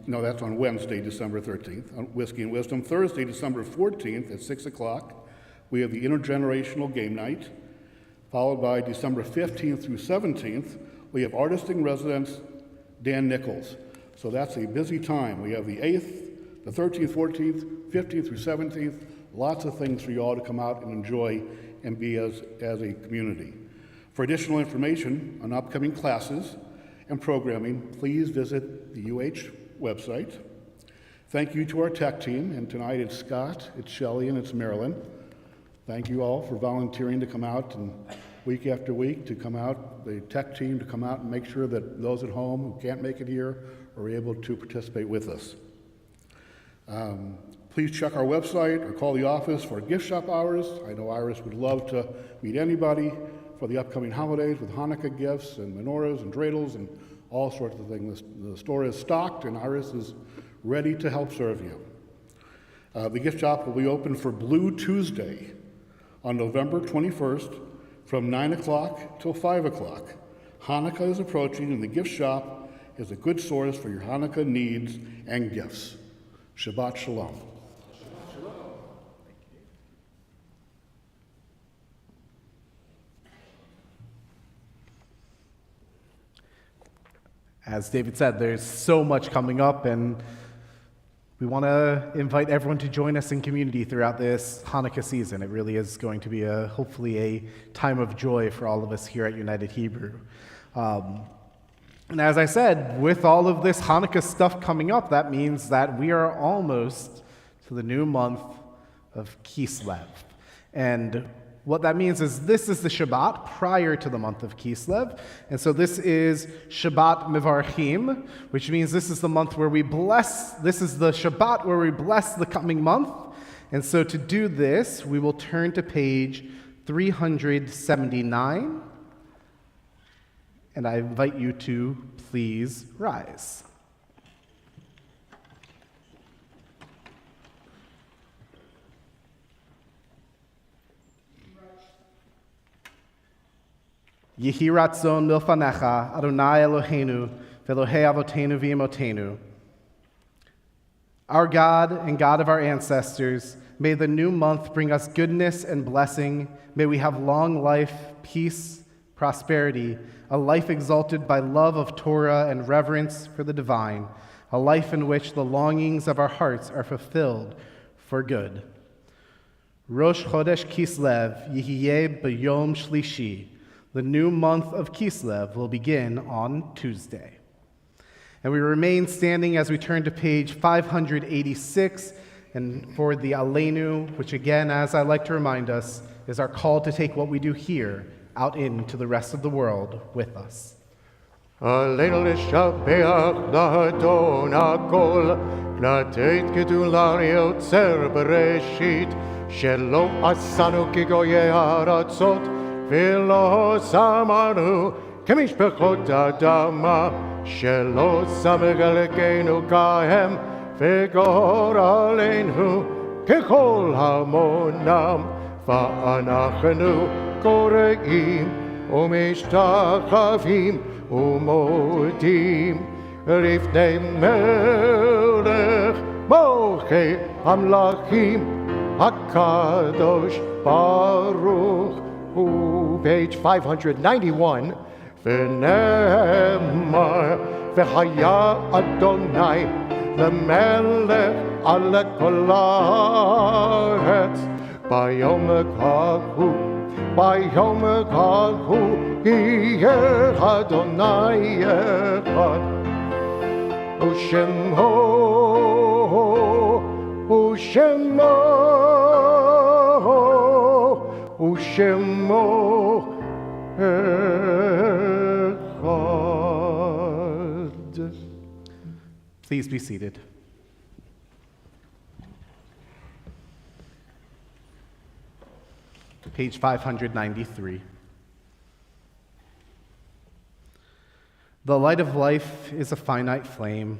No, that's on Wednesday, December 13th, on Whiskey and Wisdom. Thursday, December 14th at 6 o'clock, we have the Intergenerational Game Night. Followed by December 15th through 17th, we have Artist in Residence Dan Nichols. So that's a busy time. We have the 8th, the 13th, 14th, 15th through 17th, lots of things for you all to come out and enjoy and be as a community. For additional information on upcoming classes and programming, please visit the UH website. Thank you to our tech team, and tonight it's Scott, it's Shelley, and it's Marilyn. Thank you all for volunteering to come out and week after week to come out, the tech team to come out and make sure that those at home who can't make it here are able to participate with us. Please check our website or call the office for gift shop hours. I know Iris would love to meet anybody for the upcoming holidays with Hanukkah gifts and menorahs and dreidels and all sorts of things. The store is stocked and Iris is ready to help serve you. The gift shop will be open for Blue Tuesday on November 21st from 9 o'clock till 5 o'clock. Hanukkah is approaching and the gift shop is a good source for your Hanukkah needs and gifts. Shabbat Shalom. As David said, there's so much coming up, and we want to invite everyone to join us in community throughout this Hanukkah season. It really is going to be hopefully a time of joy for all of us here at United Hebrew. And as I said, with all of this Hanukkah stuff coming up, that means that we are almost to the new month of Kislev. And what that means is this is the Shabbat prior to the month of Kislev. And so this is Shabbat Mevarchim, which means this is the month where we bless, this is the Shabbat where we bless the coming month. And so to do this, we will turn to page 379. And I invite you to please rise. Yehi ratzon milfanecha, Adonai Eloheinu, v'Elohei Avotenu v'Imotenu. Our God and God of our ancestors, may the new month bring us goodness and blessing. May we have long life, peace, prosperity, a life exalted by love of Torah and reverence for the divine, a life in which the longings of our hearts are fulfilled for good. Rosh Chodesh Kislev Yihiyeh B'Yom Shlishi. The new month of Kislev will begin on Tuesday. And we remain standing as we turn to page 586 and for the Aleinu, which again, as I like to remind us, is our call to take what we do here out into the rest of the world with us. Aleinu l'shabeach l'Adon hakol, לתת גדולה ליוצר בראשית, שלא עשנו כגויי הארצות, ולא שמנו כמשפחות אדמה, שלא שם חלקנו כהם, וגורלנו ככל המונם, ואנחנו קוראים ומשתחווים ומודים לפני מלך מלכי המלכים הקדוש ברוך הוא. Page 591. ונאמר והיה אדוני למלך על כל הארץ ביום ההוא. ביום ההוא יהיה אדוני אחד, ושמו אחד. Please be seated. Page 593. The light of life is a finite flame.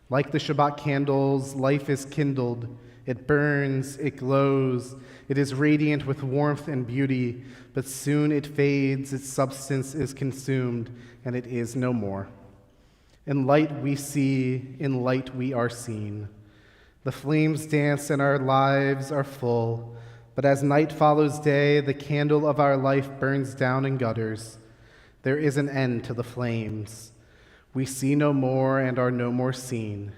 Like the Shabbat candles, life is kindled. It burns, it glows. It is radiant with warmth and beauty, but soon it fades, its substance is consumed, and it is no more. In light we see, in light we are seen. The flames dance and our lives are full. But as night follows day, the candle of our life burns down and gutters. There is an end to the flames. We see no more and are no more seen.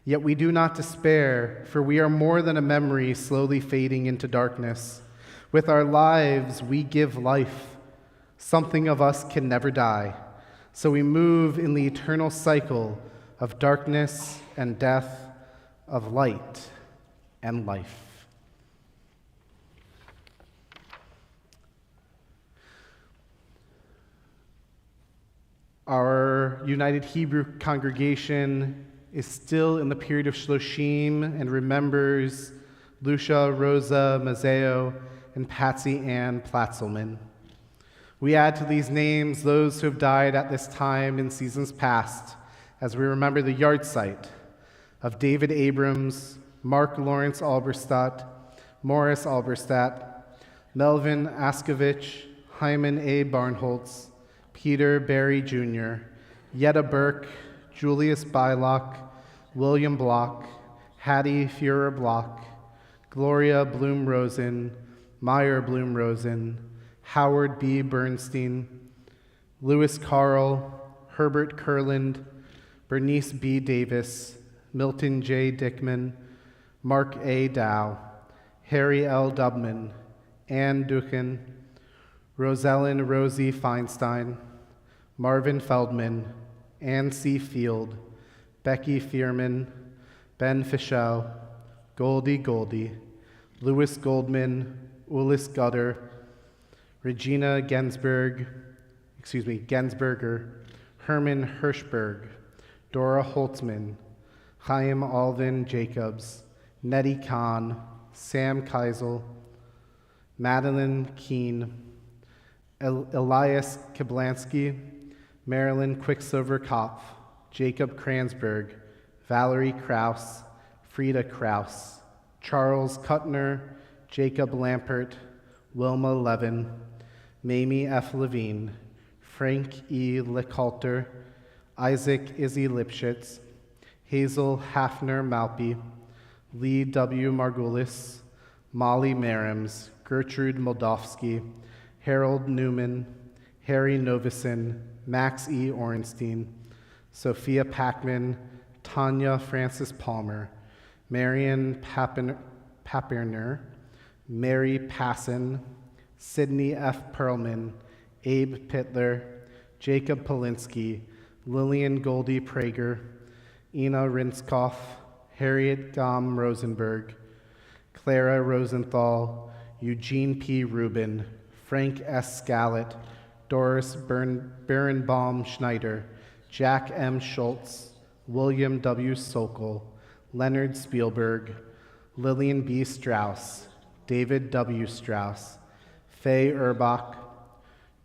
Yet we do not despair, for we are more than a memory slowly fading into darkness. With our lives, we give life. Something of us can never die. So we move in the eternal cycle of darkness and death, of light and life. Our United Hebrew congregation is still in the period of Shloshim and remembers Lucia Rosa Mazzeo and Patsy Ann Platzelman. We add to these names those who have died at this time in seasons past, as we remember the yahrzeit of David Abrams, Mark Lawrence Alberstadt, Morris Alberstadt, Melvin Askovich, Hyman A. Barnholtz, Peter Barry Jr., Yetta Burke, Julius Bylock, William Block, Hattie Fuhrer Block, Gloria Bloom Rosen, Meyer Bloom Rosen, Howard B. Bernstein, Lewis Carl, Herbert Kurland, Bernice B. Davis, Milton J. Dickman, Mark A. Dow, Harry L. Dubman, Ann Duchen, Rosalind Rosie Feinstein, Marvin Feldman, Ann C. Field, Becky Fierman, Ben Fischel, Goldie, Louis Goldman, Ulis Gutter, Regina Gensberger, Herman Hirschberg, Dora Holtzman, Chaim Alvin Jacobs, Nettie Kahn, Sam Keisel, Madeline Keene, Elias Kablansky, Marilyn Quicksilver Kopf, Jacob Kranzberg, Valerie Kraus, Frida Kraus, Charles Kuttner, Jacob Lampert, Wilma Levin, Mamie F. Levine, Frank E. Lickhalter, Isaac Izzy Lipschitz, Hazel Hafner Malpe, Lee W. Margulis, Molly Marims, Gertrude Moldovsky, Harold Newman, Harry Novison, Max E. Orenstein, Sophia Packman, Tanya Francis Palmer, Marion Paperner, Mary Passon, Sydney F. Perlman, Abe Pittler, Jacob Polinsky, Lillian Goldie Prager, Ina Rinskoff, Harriet Gom Rosenberg, Clara Rosenthal, Eugene P. Rubin, Frank S. Scallett, Doris Berenbaum Schneider, Jack M. Schultz, William W. Sokol, Leonard Spielberg, Lillian B. Strauss, David W. Strauss, Faye Urbach,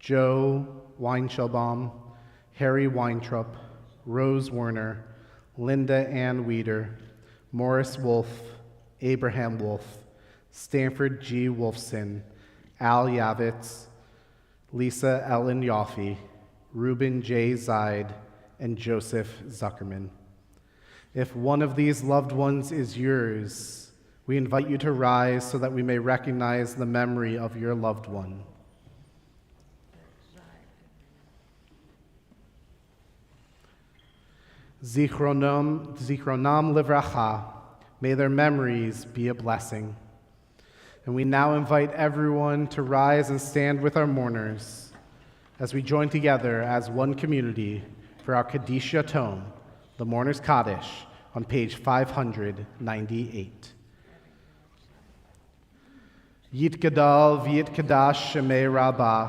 Joe Weinschelbaum, Harry Weintrup, Rose Werner, Linda Ann Weeder, Morris Wolf, Abraham Wolf, Stanford G. Wolfson, Al Yavitz, Lisa Ellen Yoffe, Reuben J. Zaid, and Joseph Zuckerman. If one of these loved ones is yours, we invite you to rise so that we may recognize the memory of your loved one. Zichronam livracha, may their memories be a blessing. And we now invite everyone to rise and stand with our mourners as we join together as one community for our Kaddish Yatom, the Mourner's Kaddish, on page 598. Yit Gadal v'yit Kadash Shemei Rabbah,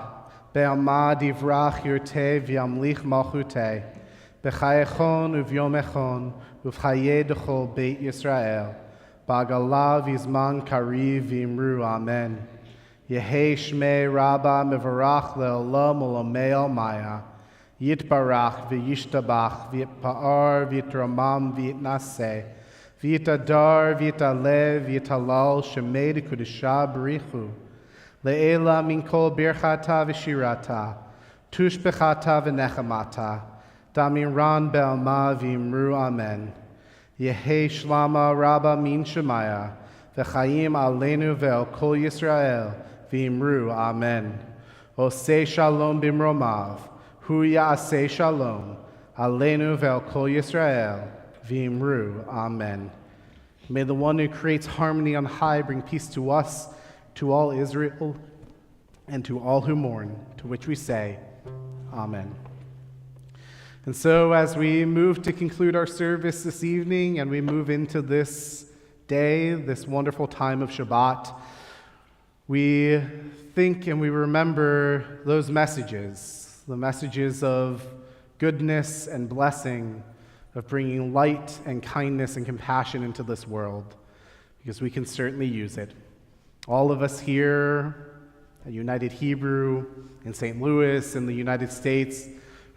Be'alma divrach yurteh v'yamlich malchuteh, B'chayechon u'vyom echon, u'v'chayeh d'chol Beit Yisrael, Ba'gala v'zman kariv v'imru Amen. Yehei Shmei Rabbah mevarach le'olam u'lamei almaya, Yitbarach v'yishtabach v'yitpa'ar v'yitramam v'yitnaseh, v'yitadar v'yitalev v'yitalal shemei d'kudisha b'richu, le'ela min kol birchata v'shirata, tushbechata v'nechamata, damiran be'alma v'imru Amen. Yehei shlama rabba min shemaya, v'chayim aleinu ve'el kol Yisrael, v'imru Amen. Osei shalom b'mromav, Hu ya'aseh shalom, Aleinu vel kol Yisrael, v'imru, amen. May the one who creates harmony on high bring peace to us, to all Israel, and to all who mourn, to which we say, amen. And so as we move to conclude our service this evening and we move into this day, this wonderful time of Shabbat, we think and we remember those messages, the messages of goodness and blessing, of bringing light and kindness and compassion into this world, because we can certainly use it. All of us here at United Hebrew, in St. Louis, in the United States,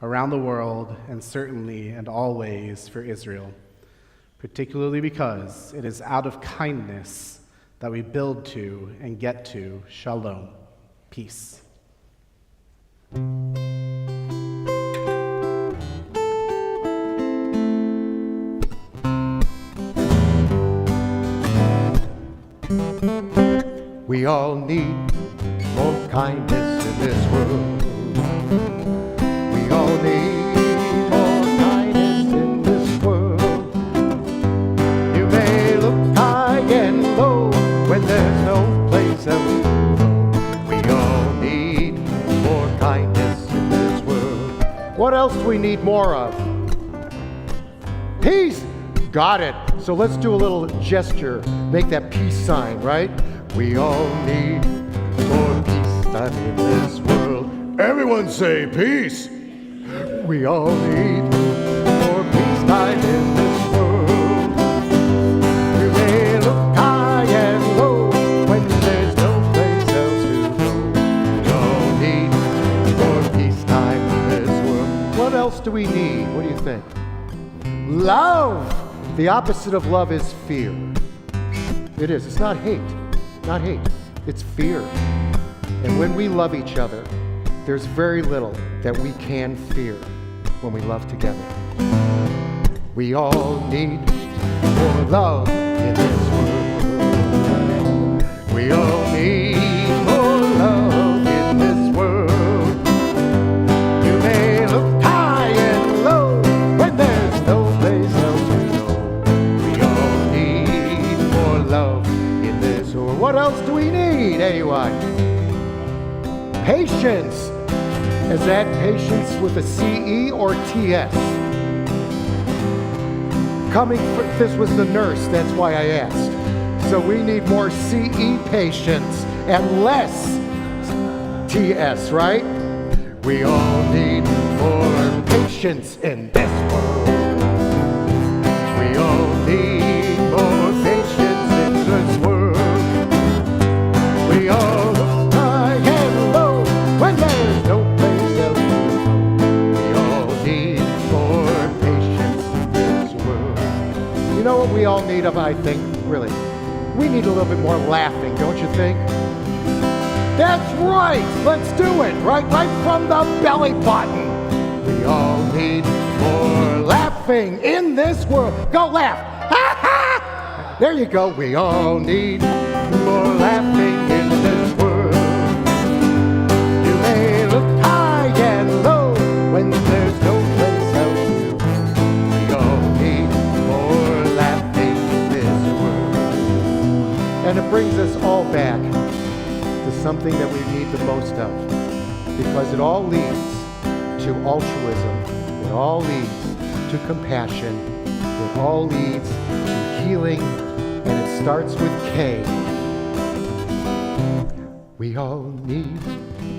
around the world, and certainly and always for Israel, particularly because it is out of kindness that we build to and get to shalom, peace. We all need more kindness in this world. We all need more kindness in this world. You may look high and low when there's no place else to go. We all need more kindness in this world. What else do we need more of? Peace! Got it. So let's do a little gesture. Make that peace sign, right? We all need more peace time in this world. Everyone say peace. We all need more peace time in this world. You may look high and low when there's no place else to go. We all need more peace time in this world. What else do we need? What do you think? Love. The opposite of love is fear. It is. It's not hate. Not hate. It's fear. And when we love each other, there's very little that we can fear when we love together. We all need more love in this world. We all need more love in this world. You may look high and low when there's no place else to go. We all need more love in this world. What else do we need anyway? Patience. Is that patience with a CE or TS? This was the nurse, that's why I asked. So we need more CE patience and less TS, right? We all need more patience in this world. We all need more patience in this world. We all look high and low when there's no place else to go. We all need more patience in this world. You know what we all need of, I think, really? We need a little bit more laughing, don't you think? That's right! Let's do it! Right from the belly button! We all need more laughing in this world. Go laugh! Ha ha! There you go. We all need more laughing in this world. You may look high and low when there's no place else to go. We all need more laughing in this world. And it brings us all back to something that we need the most of, because it all leads to altruism, it all leads to compassion, it all leads to healing, and it starts with K. We all need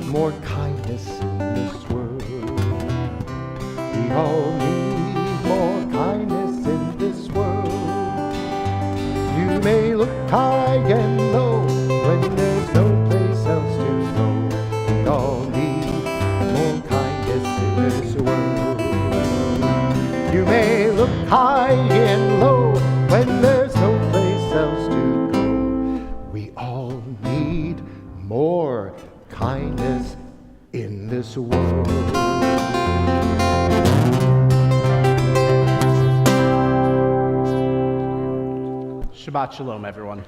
more kindness in this world. We all need more kindness in this world. You may look high and low when there's no place else to go. We all need more kindness in this world. You may look high and low when there's no place else to go. We all need more kindness in this world. Shabbat shalom, everyone.